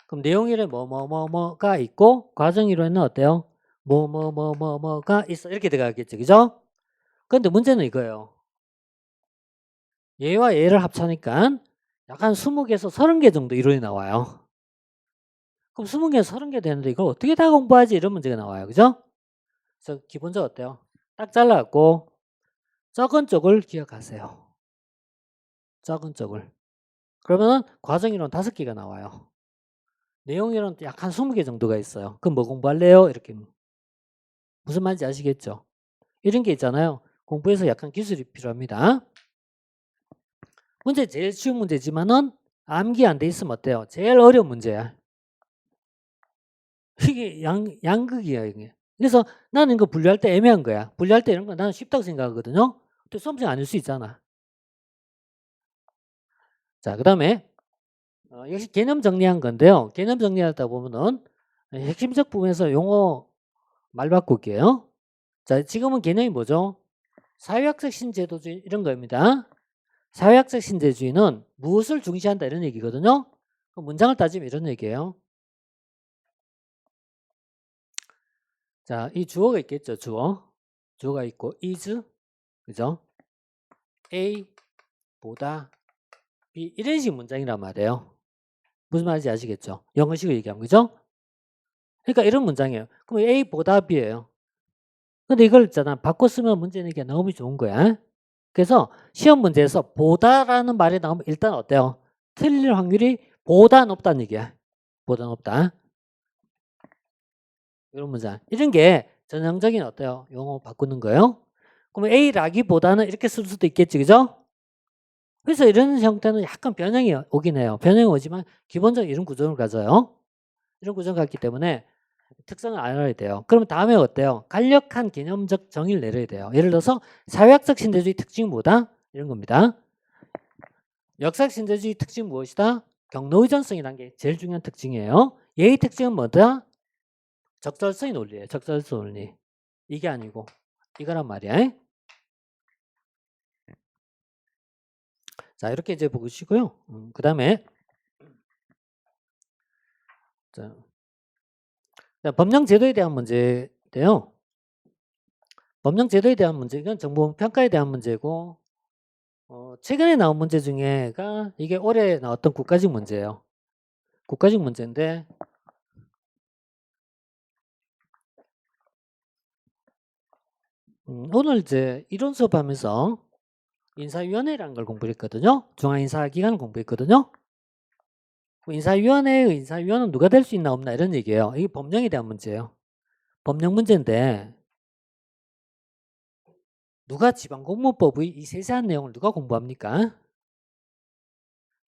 그럼 내용 이론에 뭐가 있고 과정 이론에는 어때요? 뭐가 있어. 이렇게 들어가겠죠. 그죠? 그런데 문제는 이거예요. 얘와 얘를 합치니까 약간 20개에서 30개 정도 이론이 나와요. 그럼 20개에서 30개 되는데 이걸 어떻게 다 공부하지? 이런 문제가 나와요. 그죠? 그래서 기본적으로 어때요? 딱 잘라갖고 적은 쪽을 기억하세요. 적은 쪽을. 그러면 과정이론 5개가 나와요. 내용이론 약 한 20개 정도가 있어요. 그럼 뭐 공부할래요? 이렇게. 무슨 말인지 아시겠죠? 이런 게 있잖아요. 공부해서 약간 기술이 필요합니다. 문제 제일 쉬운 문제지만은 암기 안 돼 있으면 어때요? 제일 어려운 문제야. 이게 양극이야 이게. 그래서 나는 이거 분류할 때 애매한 거야. 분류할 때 이런 거 나는 쉽다고 생각하거든요. 또 수험생 아닐 수 있잖아. 자, 그다음에 역시 개념 정리한 건데요. 개념 정리하다 보면은 핵심적 부분에서 용어 말 바꿀게요. 자, 지금은 개념이 뭐죠? 사회학적 신제도주의 이런 겁니다. 사회학적 신제주의는 무엇을 중시한다 이런 얘기거든요. 문장을 따지면 이런 얘기예요. 자, 이 주어가 있겠죠. 주어가 있고 is, 그죠? A보다 B, 이런 식 문장이란 말이에요. 무슨 말인지 아시겠죠? 영어식으로 얘기한 거죠? 그러니까 이런 문장이에요. 그럼 A보다 B예요. 근데 이걸 있잖아, 바꿔 쓰면 문제 내기가 너무 좋은 거야. 그래서 시험 문제에서 보다라는 말이 나오면 일단 어때요? 틀릴 확률이 보다 높다는 얘기야. 보다 높다. 이런 문장. 이런 게 전형적인 어때요? 용어 바꾸는 거예요. 그럼 A라기보다는 이렇게 쓸 수도 있겠지, 그죠? 그래서 이런 형태는 약간 변형이 오긴 해요. 변형이 오지만 기본적으로 이런 구조를 가져요. 이런 구조를 갖기 때문에 특성을 알아야 돼요. 그러면 다음에 어때요? 간략한 개념적 정의를 내려야 돼요. 예를 들어서 사회학적 신대주의 특징이 뭐다? 이런 겁니다. 역사적 신대주의 특징이 무엇이다? 경로의존성이라는 게 제일 중요한 특징이에요. 얘의 특징은 뭐다? 적절성의 논리예요. 적절성 논리. 이게 아니고 이거란 말이야. 자, 이렇게 이제 보시고요. 그 다음에 법령 제도에 대한 문제인데요. 법령 제도에 대한 문제, 이건 정보 평가에 대한 문제고, 최근에 나온 문제 중에가 이게 올해 나왔던 국가직 문제예요. 국가직 문제인데, 오늘 이제 이론 수업하면서 인사위원회라는 걸 공부했거든요. 중앙인사기관을 공부했거든요. 인사위원회의 인사위원은 누가 될 수 있나 없나 이런 얘기예요. 이게 법령에 대한 문제예요. 법령 문제인데 누가 지방공무법의 이 세세한 내용을 누가 공부합니까?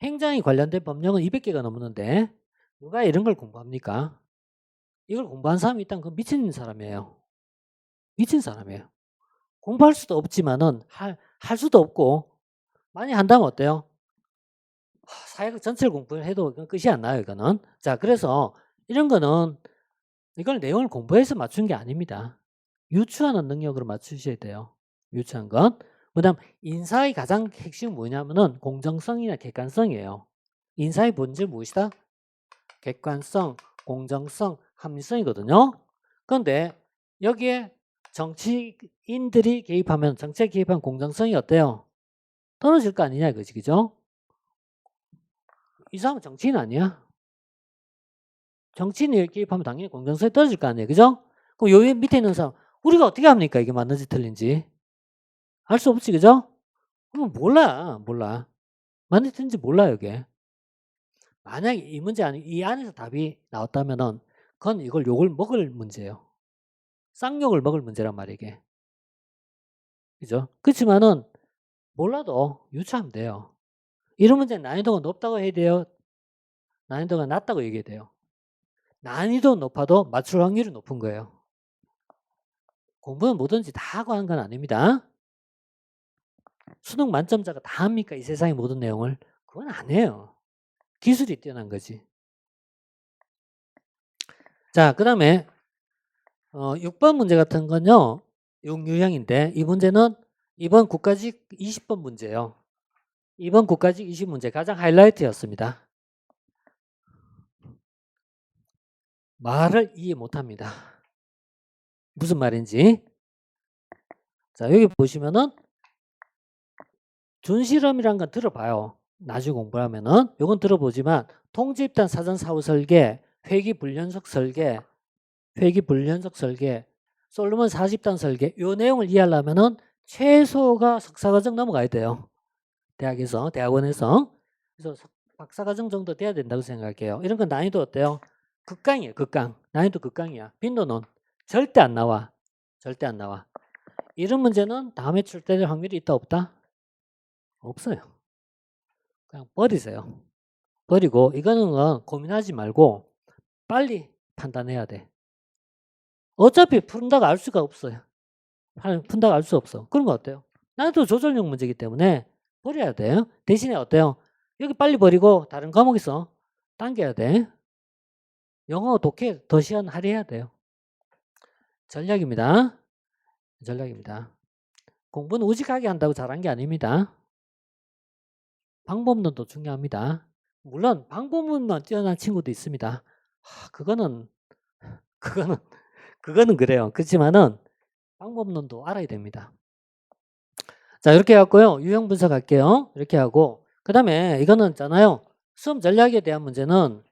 행정에 관련된 법령은 200개가 넘는데 누가 이런 걸 공부합니까? 이걸 공부한 사람이 있다면 그건 미친 사람이에요. 미친 사람이에요. 공부할 수도 없지만은 할 수도 없고 많이 한다면 어때요? 사회 전체를 공부해도 끝이 안 나요, 이거는. 자, 그래서 이런 거는 이걸 내용을 공부해서 맞춘 게 아닙니다. 유추하는 능력으로 맞추셔야 돼요. 유추한 건. 그다음 인사의 가장 핵심은 뭐냐면은 공정성이나 객관성이에요. 인사의 본질 무엇이다? 객관성, 공정성, 합리성이거든요. 그런데 여기에 정치인들이 개입하면 정치에 개입한 공정성이 어때요? 떨어질 거 아니냐 이거지, 그죠? 이 사람은 정치인 아니야? 정치인이 개입하면 당연히 공정성이 떨어질 거 아니에요, 그죠? 그럼 요 밑에 있는 사람 우리가 어떻게 합니까? 이게 맞는지 틀린지 알 수 없지, 그죠? 그럼 몰라. 맞는지 틀린지 몰라요, 이게. 만약에 이 문제 아니 이 안에서 답이 나왔다면은 그건 이걸 욕을 먹을 문제예요. 쌍욕을 먹을 문제란 말이에요, 이게. 그죠? 그렇지만은 몰라도 유추하면 돼요. 이런 문제는 난이도가 높다고 해야 돼요? 난이도가 낮다고 얘기해야 돼요? 난이도 높아도 맞출 확률이 높은 거예요. 공부는 뭐든지 다 하고 하는 건 아닙니다. 수능 만점자가 다 합니까? 이 세상의 모든 내용을? 그건 안 해요. 기술이 뛰어난 거지. 자, 그 다음에 6번 문제 같은 건요. 6유형인데 이 문제는 이번 국가직 20번 문제예요. 이번 국가직 20문제 가장 하이라이트였습니다. 말을 이해 못합니다. 무슨 말인지. 자, 여기 보시면은 준실험이란 건 들어봐요. 나중에 공부하면은 요건 들어보지만 통지입단 사전 사후 설계, 회기 불연속 설계, 솔로몬 40단 설계 요 내용을 이해하려면은 최소가 석사과정 넘어가야 돼요. 대학원에서. 그래서 박사과정 정도 돼야 된다고 생각해요. 이런 건 난이도 어때요? 극강이에요, 극강. 난이도 극강이야. 빈도는 절대 안 나와. 절대 안 나와. 이런 문제는 다음에 출제될 확률이 있다 없다? 없어요. 그냥 버리세요. 버리고 이거는 고민하지 말고 빨리 판단해야 돼. 어차피 푼다고 알 수가 없어요. 푼다고 알 수 없어. 그런 거 어때요? 난이도 조절형 문제이기 때문에 버려야 돼요. 대신에 어때요? 여기 빨리 버리고 다른 과목에서 당겨야 돼. 영어 독해 더 시간 할애해야 돼요. 전략입니다. 전략입니다. 공부는 우직하게 한다고 잘한 게 아닙니다. 방법론도 중요합니다. 물론 방법론만 뛰어난 친구도 있습니다. 그거는 그래요. 그렇지만은 방법론도 알아야 됩니다. 자, 이렇게 해갖고요. 유형 분석할게요. 이렇게 하고 그다음에 이거는 있잖아요. 수험 전략에 대한 문제는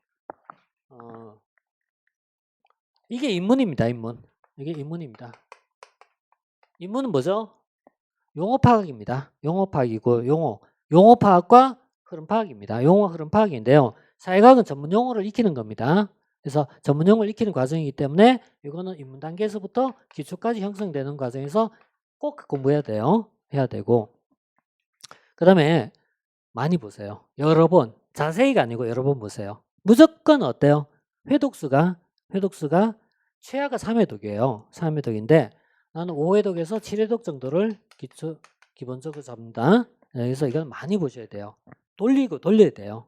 이게 인문입니다. 인문. 이게 인문입니다. 인문은 뭐죠? 용어 파악입니다. 용어 파악이고 용어 파악과 흐름 파악입니다. 용어 흐름 파악인데요. 사회과학은 전문 용어를 익히는 겁니다. 그래서 전문 용어를 익히는 과정이기 때문에 이거는 입문 단계에서부터 기초까지 형성되는 과정에서 꼭 공부해야 돼요. 해야 되고 그다음에 많이 보세요. 여러 번 자세히가 아니고 여러 번 보세요. 무조건 어때요? 회독수가 최하가 3회독이에요. 3회독인데 나는 5회독에서 7회독 정도를 기본적으로 잡는다. 그래서 이건 많이 보셔야 돼요. 돌리고 돌려야 돼요.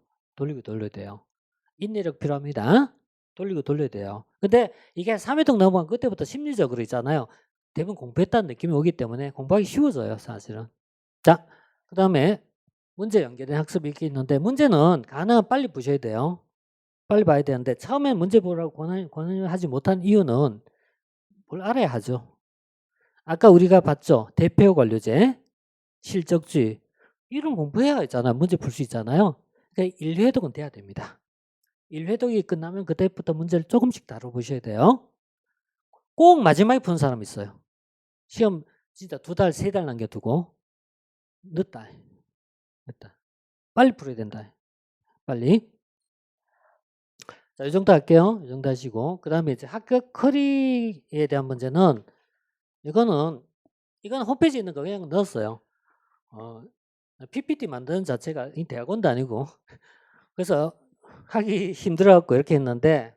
인내력 필요합니다. 돌리고 돌려야 돼요. 근데 이게 3회독 넘어간 그때부터 심리적으로 있잖아요. 대부분 공부했다는 느낌이 오기 때문에 공부하기 쉬워져요. 사실은. 자, 그 다음에 문제 연계된 학습이 이렇게 있는데 문제는 가능한 빨리 보셔야 돼요. 빨리 봐야 되는데 처음에 문제 보라고 권하지 못한 이유는 뭘 알아야 하죠. 아까 우리가 봤죠. 대표 관료제, 실적주의 이런 공부해야 했잖아요. 문제 풀 수 있잖아요. 그러니까 1회독은 돼야 됩니다. 1회독이 끝나면 그때부터 문제를 조금씩 다뤄보셔야 돼요. 꼭 마지막에 푸는 사람 있어요. 시험 진짜 2달, 3달 남겨두고 늦다. 빨리 풀어야 된다. 빨리. 자, 이 정도 할게요. 이 정도 하시고 그 다음에 이제 합격 커리에 대한 문제는 이거는 홈페이지에 있는 거 그냥 넣었어요. PPT 만드는 자체가 대학원도 아니고 그래서 하기 힘들어갖고 이렇게 했는데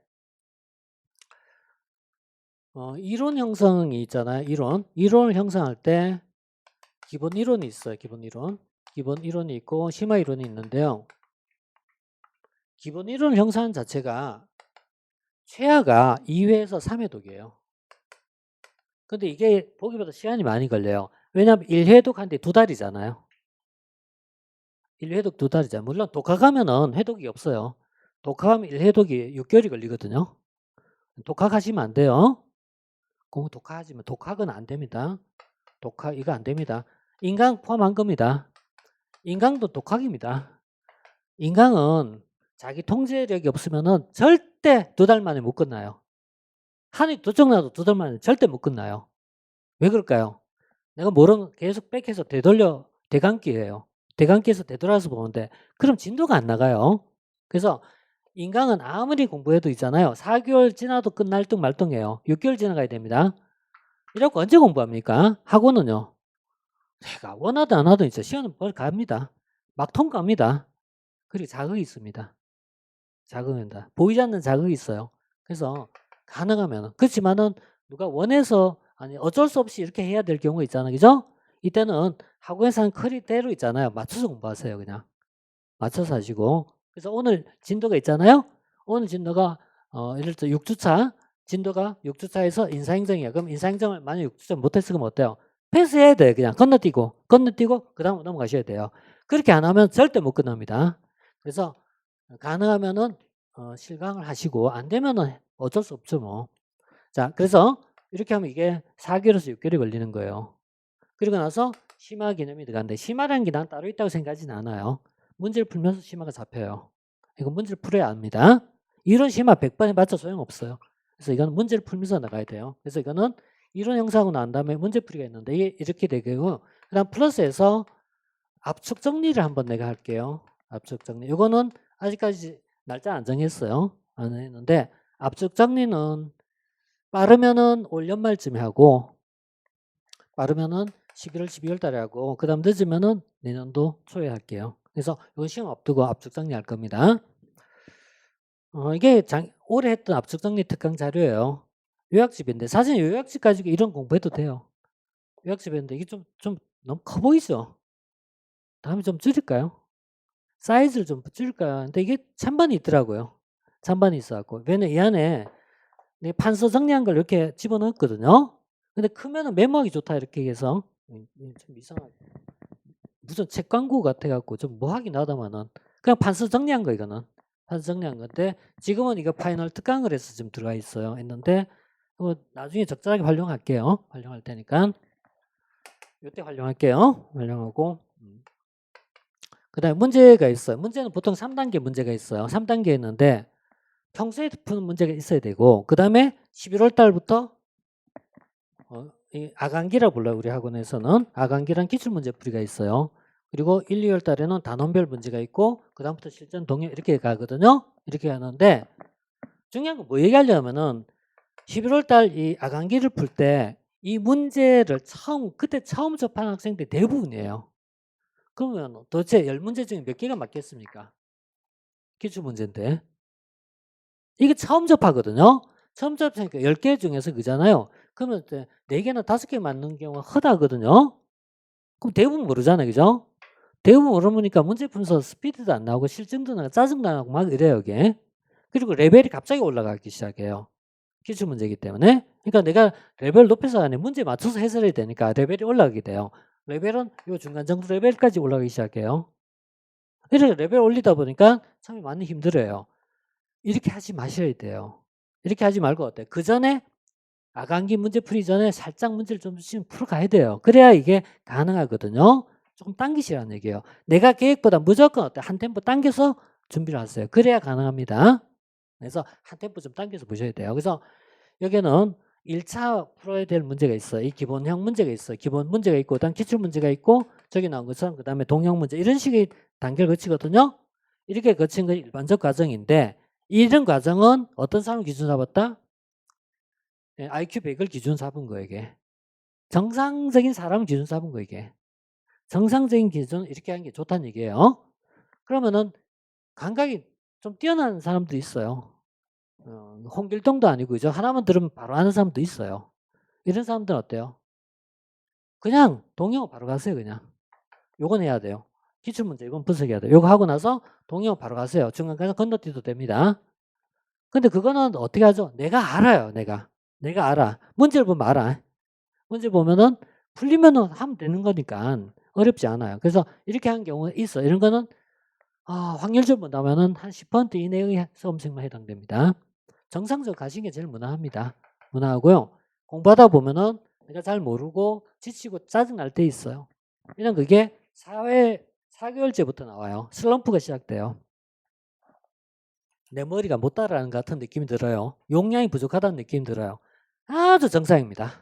이론 형성이 있잖아요. 이론을 형성할 때 기본 이론이 있어요. 기본 이론이 있고 심화 이론이 있는데요. 기본 이론 형성 자체가 최하가 2회에서 3회독이에요. 근데 이게 보기보다 시간이 많이 걸려요. 왜냐하면 1회독 한데 2달이잖아요. 1회독 2달이잖아요. 물론 독학하면은 회독이 없어요. 독학하면 1회독이 6개월이 걸리거든요. 독학하시면 안 돼요. 독학하지만 독학은 안 됩니다. 이거 안 됩니다. 인강 포함한 겁니다. 인강도 독학입니다. 인강은 자기 통제력이 없으면은 절대 2달 만에 못 끝나요. 한이 도적 나도 2달 만에 절대 못 끝나요. 왜 그럴까요? 내가 모르는 계속 백해서 대감기예요. 대감기에서 되돌아서 보는데 그럼 진도가 안 나가요. 그래서 인강은 아무리 공부해도 있잖아요. 4개월 지나도 끝날 둥 말둥해요. 6개월 지나가야 됩니다. 이렇게 언제 공부합니까? 학원은요. 제가 원하든 안 하든 있어요. 시간은 갑니다. 막 통과합니다. 그리고 자극이 있습니다. 자극입니다. 보이지 않는 자극이 있어요. 그래서 가능하면 그렇지만은 누가 원해서 아니 어쩔 수 없이 이렇게 해야 될 경우 있잖아요. 그죠? 이때는 학원에서 한 커리대로 있잖아요. 맞춰서 공부하세요. 그냥 맞춰서 하시고 그래서 오늘 진도가 있잖아요. 오늘 진도가 예를 들어 6주차 진도가 6주차에서 인사행정이야. 그럼 인사행정을 만약 6주차 못했으면 어때요? 패스해야 돼요. 그냥 건너뛰고 그 다음 넘어가셔야 돼요. 그렇게 안 하면 절대 못 끝납니다. 그래서 가능하면은 실강을 하시고 안 되면은 어쩔 수 없죠 뭐. 자, 그래서 이렇게 하면 이게 4개월에서 6개월이 걸리는 거예요. 그리고 나서 심화 개념이 들어가는데 심화라는 게 난 따로 있다고 생각하지는 않아요. 문제를 풀면서 심화가 잡혀요. 이거 문제를 풀어야 합니다. 이론 심화 100번 해봤자 소용없어요. 그래서 이거는 문제를 풀면서 나가야 돼요. 그래서 이거는 이론 형성하고 난 다음에 문제풀이가 있는데 이게 이렇게 되고 그 다음 플러스에서 압축 정리를 한번 내가 할게요. 압축 정리. 이거는 아직까지 날짜 안 정했어요. 안 했는데 압축 정리는 빠르면은 올 연말쯤에 하고 빠르면은 11월, 12월 달에 하고 그 다음 늦으면은 내년도 초에 할게요. 그래서 이건 시험 앞두고 압축 정리할 겁니다. 이게 올해 했던 압축 정리 특강 자료예요. 요약집인데 사실 요약집 가지고 이런 공부해도 돼요. 요약집인데 이게 좀 너무 커 보이죠? 다음에 좀 줄일까요? 사이즈를 좀 줄일까요? 근데 이게 찬반이 있더라고요. 찬반이 있어갖고 왜냐면 이 안에 판서 정리한 걸 이렇게 집어넣었거든요. 근데 크면은 메모하기 좋다 이렇게 해서 좀 이상하게 무슨 책 광고 같아갖고 좀 뭐하긴 하다마는 그냥 판서 정리한 거 이거는. 판서 정리한 건데 지금은 이거 파이널 특강을 해서 지금 들어가 있어요. 했는데 나중에 적절하게 활용할게요. 활용할 테니까 이때 활용할게요. 활용하고 그다음에 문제가 있어요. 문제는 보통 3단계 문제가 있어요. 3단계 있는데 평소에 푸는 문제가 있어야 되고 그다음에 11월 달부터 이 아간기라고 불러요. 우리 학원에서는 아간기란 기출문제풀이가 있어요. 그리고 1, 2월 달에는 단원별 문제가 있고 그다음부터 실전 동요 이렇게 가거든요. 이렇게 하는데 중요한 건 뭐 얘기하려면은 11월 달 이 아간기를 풀 때 이 문제를 그때 처음 접한 학생들 대부분이에요. 그러면 도대체 10문제 중에 몇 개가 맞겠습니까? 기출문제인데. 이게 처음 접하거든요. 처음 접하니까 10개 중에서 그잖아요. 그러면 4개나 5개 맞는 경우가 허다거든요. 그럼 대부분 모르잖아요. 그죠? 대부분 모르니까 문제 풀면서 스피드도 안 나오고 실증도 나고 짜증도 나고 막 이래요. 이게. 그리고 레벨이 갑자기 올라가기 시작해요. 기출문제이기 때문에. 그러니까 내가 레벨을 높여서 안에 문제 맞춰서 해설해야 되니까 레벨이 올라가게 돼요. 레벨은 요 중간 정도 레벨까지 올라가기 시작해요. 이렇게 레벨 올리다 보니까 참 많이 힘들어요. 이렇게 하지 마셔야 돼요. 이렇게 하지 말고 어때요? 그 전에 아간기 문제 풀이 전에 살짝 문제를 좀씩 풀어가야 돼요. 그래야 이게 가능하거든요. 조금 당기시라는 얘기예요. 내가 계획보다 무조건 어때요? 한 템포 당겨서 준비를 하세요. 그래야 가능합니다. 그래서 한 템포 좀 당겨서 보셔야 돼요. 그래서 여기는 1차 풀어야 될 문제가 있어요. 이 기본형 문제가 있어요. 기본 문제가 있고 그다음 기출 문제가 있고 저기 나온 것처럼 그다음에 동형 문제 이런 식의 단계를 거치거든요. 이렇게 거친 건 일반적 과정인데 이런 과정은 어떤 사람을 기준 잡았다? IQ 100을 기준 잡은 거예요, 이게. 정상적인 사람을 기준 잡은 거예요, 이게. 정상적인 기준 이렇게 하는 게 좋다는 얘기예요. 그러면은 감각이 좀 뛰어난 사람도 있어요. 홍길동도 아니고 그죠? 하나만 들으면 바로 아는 사람도 있어요. 이런 사람들은 어때요? 그냥 동영어 바로 가세요, 그냥. 요건 해야 돼요. 기출문제 이건 분석해야 돼요. 요거 하고 나서 동영어 바로 가세요. 중간까지 건너뛰어도 됩니다. 근데 그거는 어떻게 하죠? 내가 알아요, 내가. 내가 알아. 문제를 보면 알아. 문제 보면은 풀리면은 하면 되는 거니까 어렵지 않아요. 그래서 이렇게 한 경우가 있어. 이런 거는 확률적으로 본다면은 한 10% 이내의 수험생만 해당됩니다. 정상적으로 가신 게 제일 무난합니다. 무난하고요. 공부하다 보면은 내가 잘 모르고 지치고 짜증날 때 있어요. 이런 그게 4개월째부터 나와요. 슬럼프가 시작돼요. 내 머리가 못 따라가는 것 같은 느낌이 들어요. 용량이 부족하다는 느낌이 들어요. 아주 정상입니다.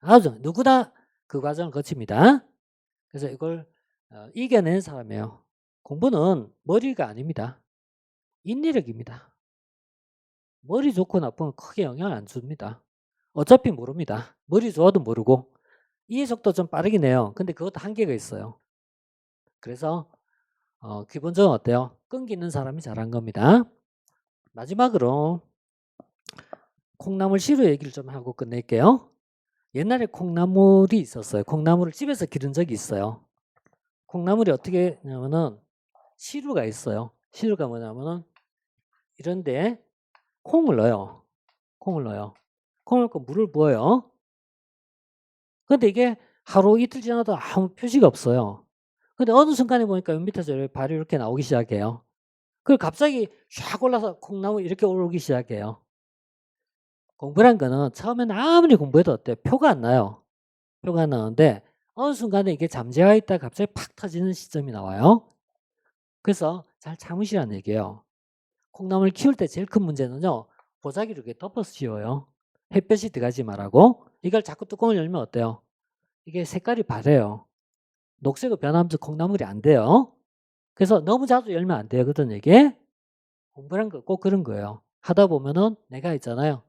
아주 누구나 그 과정을 거칩니다. 그래서 이걸 이겨낸 사람이에요. 공부는 머리가 아닙니다. 인내력입니다. 머리 좋고 나쁘면 크게 영향을 안 줍니다. 어차피 모릅니다. 머리 좋아도 모르고. 이해 속도 좀 빠르긴 해요. 근데 그것도 한계가 있어요. 그래서 기본적으로 어때요? 끈기 있는 사람이 잘한 겁니다. 마지막으로 콩나물 시루 얘기를 좀 하고 끝낼게요. 옛날에 콩나물이 있었어요. 콩나물을 집에서 기른 적이 있어요. 콩나물이 어떻게 하냐면은 시루가 있어요. 시루가 뭐냐면은 이런데 콩을 넣어요. 콩을 넣어요. 콩을 넣고 물을 부어요. 근데 이게 하루 이틀 지나도 아무 표시가 없어요. 근데 어느 순간에 보니까 밑에서 발이 이렇게 나오기 시작해요. 그리고 갑자기 샥 올라서 콩나물 이렇게 오르기 시작해요. 공부란 거는 처음에는 아무리 공부해도 어때요? 표가 안 나요. 표가 안 나오는데 어느 순간에 이게 잠재가 있다 갑자기 팍 터지는 시점이 나와요. 그래서 잘 참으시라는 얘기예요. 콩나물 키울 때 제일 큰 문제는요. 보자기를 이렇게 덮어서 씌워요. 햇볕이 들어가지 말라고. 이걸 자꾸 뚜껑을 열면 어때요? 이게 색깔이 바래요. 녹색으로 변하면서 콩나물이 안 돼요. 그래서 너무 자주 열면 안 되거든요, 이게. 공부란 거 꼭 그런 거예요. 하다 보면은 내가 있잖아요.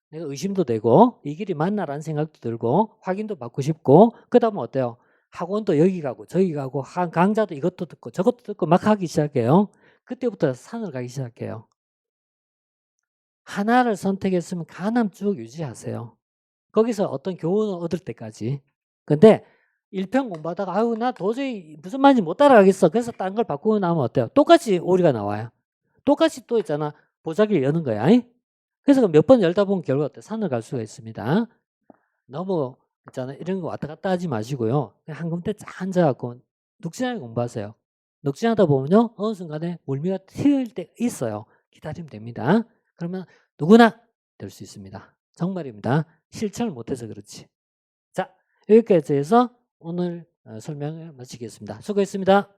내가 의심도 되고 이 길이 맞나라는 생각도 들고 확인도 받고 싶고 그다음에 어때요? 학원도 여기 가고 저기 가고 강좌도 이것도 듣고 저것도 듣고 막 하기 시작해요. 그때부터 산을 가기 시작해요. 하나를 선택했으면 가남 쭉 유지하세요. 거기서 어떤 교훈을 얻을 때까지. 근데 1편 공부하다가 아유 나 도저히 무슨 말인지 못 따라가겠어. 그래서 다른 걸 바꾸고 나면 어때요? 똑같이 오류가 나와요. 똑같이 또 있잖아. 보자기를 여는 거야. 그래서 몇 번 열다 보면 결국 어때? 산을 갈 수가 있습니다. 너무 있잖아. 이런 거 왔다 갔다 하지 마시고요. 그냥 한 군데 쫙 앉아갖고 묵직하게 공부하세요. 넉진하다 보면요. 어느 순간에 물미가 튈 때 있어요. 기다리면 됩니다. 그러면 누구나 될 수 있습니다. 정말입니다. 실천을 못해서 그렇지. 자, 여기까지 해서 오늘 설명을 마치겠습니다. 수고했습니다.